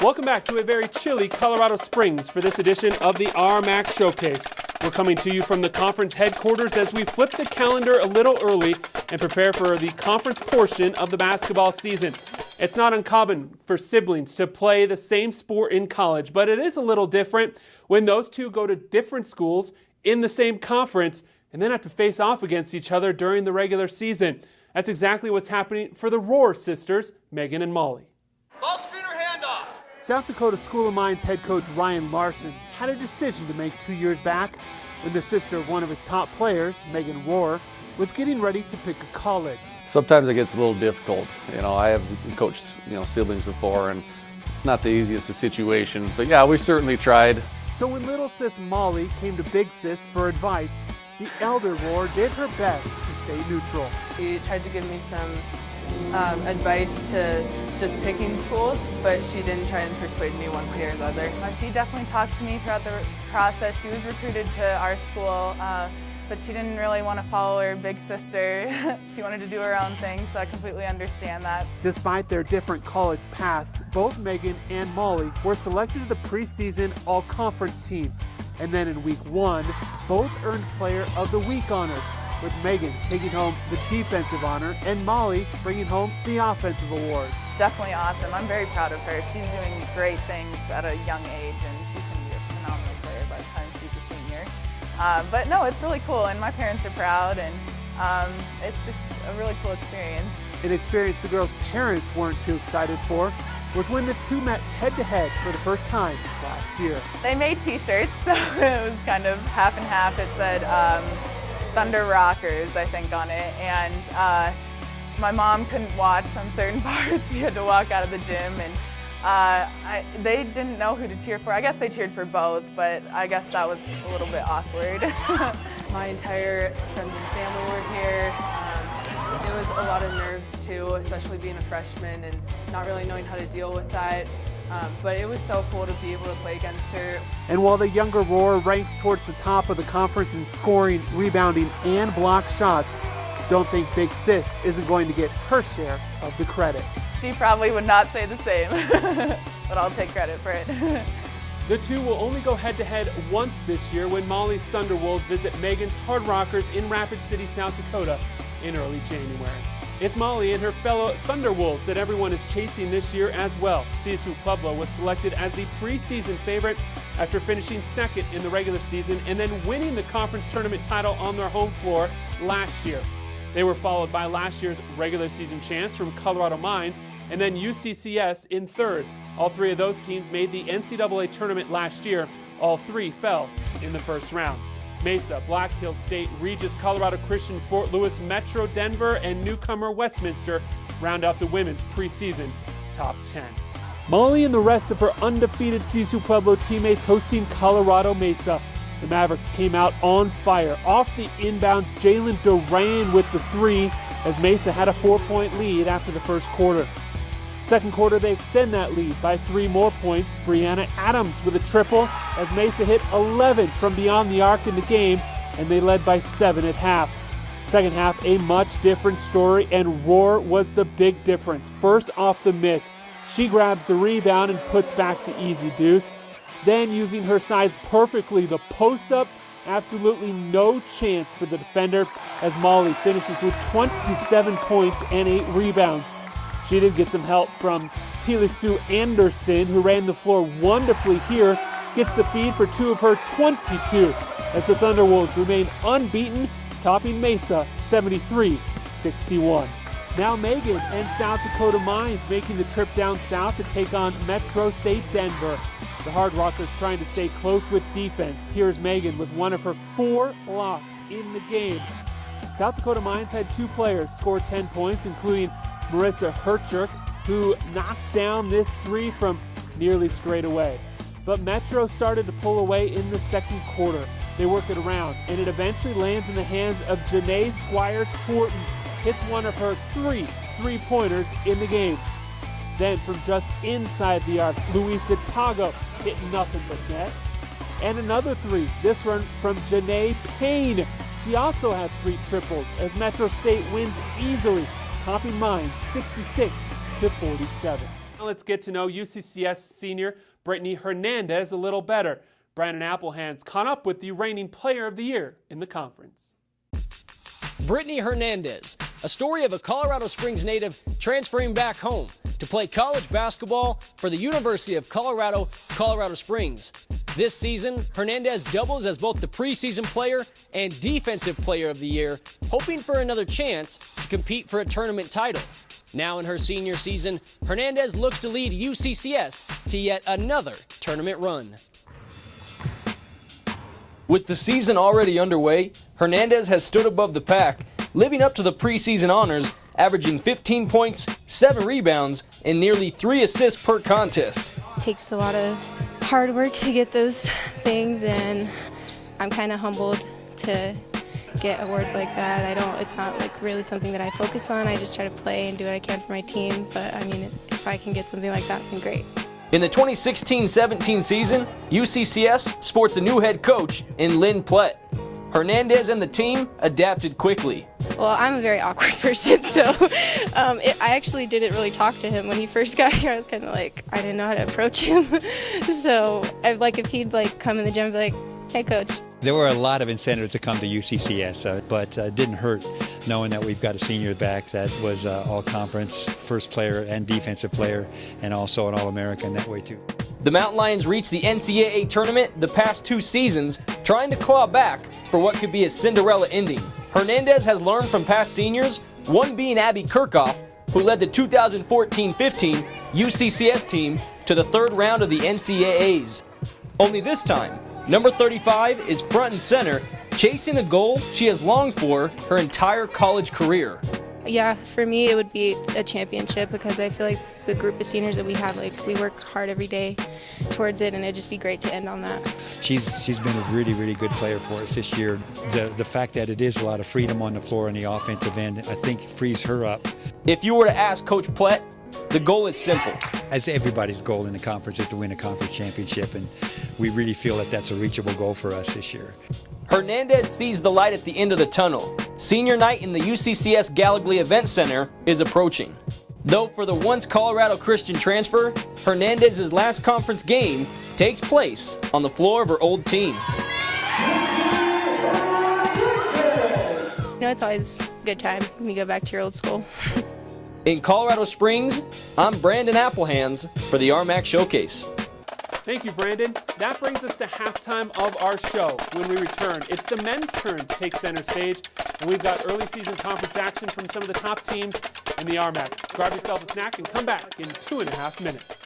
Welcome back to a very chilly Colorado Springs for this edition of the RMAC Showcase. We're coming to you from the conference headquarters as we flip the calendar a little early and prepare for the conference portion of the basketball season. It's not uncommon for siblings to play the same sport in college, but it is a little different when those two go to different schools in the same conference and then have to face off against each other during the regular season. That's exactly what's happening for the Rohr sisters, Megan and Molly. Ball screener handoff. South Dakota School of Mines head coach Ryan Larson had a decision to make 2 years back when the sister of one of his top players, Megan Rohr, was getting ready to pick a college. Sometimes it gets a little difficult. I have coached siblings before, and it's not the easiest situation. But yeah, we certainly tried. So when little sis Molly came to big sis for advice, the elder Rohr did her best to stay neutral. She tried to give me some advice to just picking schools, but she didn't try and persuade me one way or the other. She definitely talked to me throughout the process. She was recruited to our school, but she didn't really want to follow her big sister. She wanted to do her own thing, so I completely understand that. Despite their different college paths, both Megan and Molly were selected to the preseason all-conference team. And then in week 1, both earned Player of the Week honors, with Megan taking home the defensive honor and Molly bringing home the offensive award. It's definitely awesome. I'm very proud of her. She's doing great things at a young age, and she's going to be a phenomenal player by the time she's a senior. But no, it's really cool, and my parents are proud, and it's just a really cool experience. An experience the girls' parents weren't too excited for was when the two met head-to-head for the first time last year. They made t-shirts, so it was kind of half and half. It said Thunder Rockers, I think, on it, and my mom couldn't watch on certain parts. She had to walk out of the gym, and they didn't know who to cheer for. I guess they cheered for both, but I guess that was a little bit awkward. My entire friends and family were here. It was a lot of nerves too, especially being a freshman and not really knowing how to deal with that. But it was so cool to be able to play against her. And while the younger Rohr ranks towards the top of the conference in scoring, rebounding, and block shots, don't think Big Sis isn't going to get her share of the credit. She probably would not say the same, but I'll take credit for it. The two will only go head-to-head once this year when Molly's Thunderwolves visit Megan's Hard Rockers in Rapid City, South Dakota in early January. It's Molly and her fellow Thunderwolves that everyone is chasing this year as well. CSU-Pueblo was selected as the preseason favorite after finishing second in the regular season and then winning the conference tournament title on their home floor last year. They were followed by last year's regular season champs from Colorado Mines and then UCCS in third. All three of those teams made the NCAA tournament last year. All three fell in the first round. Mesa, Black Hills State, Regis, Colorado Christian, Fort Lewis, Metro, Denver, and newcomer Westminster round out the women's preseason top 10. Molly and the rest of her undefeated CSU-Pueblo teammates hosting Colorado Mesa. The Mavericks came out on fire. Off the inbounds, Jalen Duran with the three as Mesa had a 4-point lead after the first quarter. Second quarter, they extend that lead by 3 more points. Brianna Adams with a triple as Mesa hit 11 from beyond the arc in the game, and they led by 7 at half. Second half, a much different story, and Rohr was the big difference. First off the miss, she grabs the rebound and puts back the easy deuce. Then, using her size perfectly, the post up, absolutely no chance for the defender as Molly finishes with 27 points and 8 rebounds. She did get some help from Tilisu Anderson, who ran the floor wonderfully here, gets the feed for 2 of her 22, as the Thunderwolves remain unbeaten, topping Mesa 73-61. Now Megan and South Dakota Mines making the trip down south to take on Metro State Denver. The Hard Rockers trying to stay close with defense. Here's Megan with one of her 4 blocks in the game. South Dakota Mines had 2 players score 10 points, including Marissa Herchuk, who knocks down this 3 from nearly straight away. But Metro started to pull away in the second quarter. They work it around, and it eventually lands in the hands of Janae Squires-Horton. Hits one of her 3 3-pointers in the game. Then from just inside the arc, Luisa Tago hit nothing but net. And another 3, this one from Janae Payne. She also had 3 triples as Metro State wins easily, topping Mines 66-47. Let's get to know UCCS senior Brittany Hernandez a little better. Brandon Applehands caught up with the reigning Player of the Year in the conference. Brittany Hernandez, a story of a Colorado Springs native transferring back home to play college basketball for the University of Colorado, Colorado Springs. This season, Hernandez doubles as both the preseason player and defensive player of the year, hoping for another chance to compete for a tournament title. Now in her senior season, Hernandez looks to lead UCCS to yet another tournament run. With the season already underway, Hernandez has stood above the pack, living up to the preseason honors, averaging 15 points, 7 rebounds, and nearly 3 assists per contest. It takes a lot of hard work to get those things, and I'm kind of humbled to get awards like that. It's not like really something that I focus on. I just try to play and do what I can for my team, but I mean, if I can get something like that, then great. In the 2016-17 season, UCCS sports a new head coach in Lynn Plett. Hernandez and the team adapted quickly. Well, I'm a very awkward person, so I actually didn't really talk to him when he first got here. I was kind of like, I didn't know how to approach him. So if he'd come in the gym and be like, hey, coach. There were a lot of incentives to come to UCCS, but it didn't hurt knowing that we've got a senior back that was all-conference first player and defensive player, and also an All-American that way too. The Mountain Lions reached the NCAA tournament the past 2 seasons, trying to claw back for what could be a Cinderella ending. Hernandez has learned from past seniors, one being Abby Kirchhoff, who led the 2014-15 UCCS team to the 3rd round of the NCAAs. Only this time, number 35 is front and center, chasing a goal she has longed for her entire college career. Yeah, for me it would be a championship, because I feel like the group of seniors that we have, we work hard every day towards it, and it'd just be great to end on that. She's been a really, really good player for us this year. The fact that it is a lot of freedom on the floor on the offensive end, I think frees her up. If you were to ask Coach Plett, the goal is simple. As everybody's goal in the conference is to win a conference championship, and we really feel that that's a reachable goal for us this year. Hernandez sees the light at the end of the tunnel. Senior night in the UCCS Gallagly Event Center is approaching. Though for the once Colorado Christian transfer, Hernandez's last conference game takes place on the floor of her old team. It's always a good time when you go back to your old school. In Colorado Springs, I'm Brandon Applehands for the RMAC Showcase. Thank you, Brandon. That brings us to halftime of our show. When we return, it's the men's turn to take center stage, and we've got early season conference action from some of the top teams in the RMAC. Grab yourself a snack and come back in 2.5 minutes.